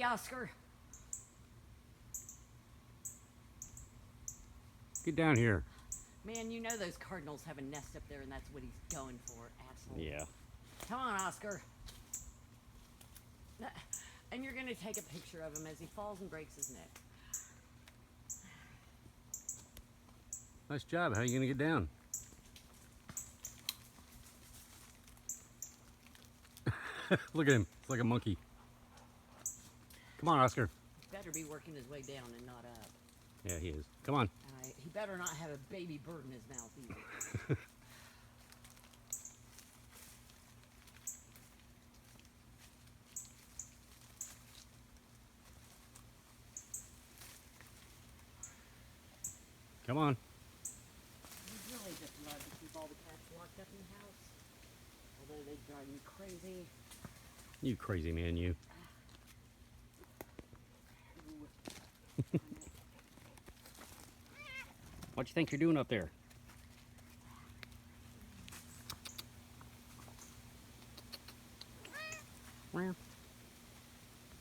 Oscar. Get down here. Man, you know those cardinals have a nest up there, and that's what he's going for, asshole. Yeah. Come on, Oscar. And you're gonna take a picture of him as he falls and breaks his neck. Nice job. How are you gonna get down? Look at him. It's like a monkey. Come on, Oscar. He better be working his way down and not up. Yeah, he is. Come on. He better not have a baby bird in his mouth either. Come on. I really just love to keep all the cats locked up in the house. Although they drive me crazy. You crazy man, you. What you think you're doing up there? Well.